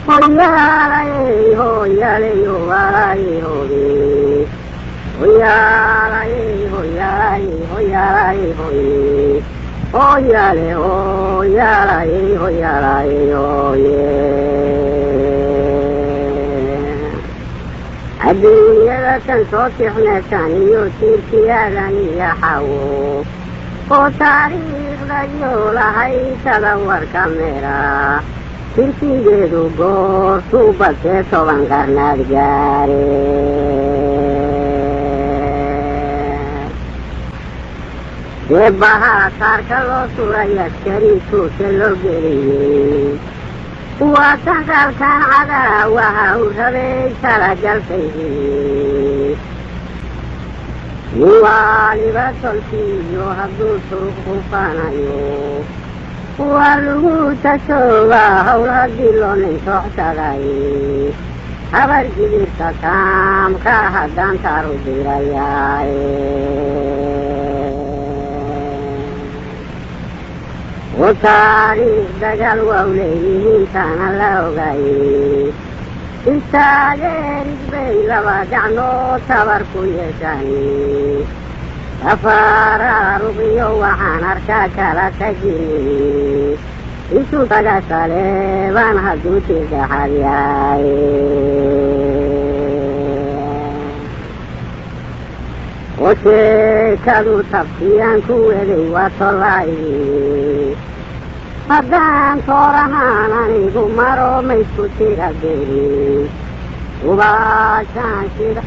Hoyalay, hoyalay, hoyalay, hoyalay. Hoyalay, hoyalay, hoyalay, hoyalay. Hoyalay, hoyalay, hoyalay, hoyalay. Adduunyada tan soo tixnaysan iyo tiirkiyaadan iyo xawo oo taariikhda yoolahay tadawarka meera tirkigeedu goortuu badkee 10 qarnaad gaare deebaha saarka loo suray askari tuuse loo geliyey waa tanqalkan cadara waxa uu rabay talagalkaydii nin waaliba tolkiiyo hadduu suruq hufanayo waa lagu tasoogaa howl haddii loo nintoocsaday habar gibirka taamka haddaan taaru dirayaaye oo taariikh dagaal waa u leeyihiin taana la ogayey istaageerid bay laba gacnood tabar ku yeeshani afaraaruqiyo waxaan arkaa kala tagini isu taga saleebaan hadduu tirdaxad yahay oo sheekadu tabtiyaan ku weday waa tolaayi haddaan toorahaan anigu maro maysku tira gelin ubaashaan shida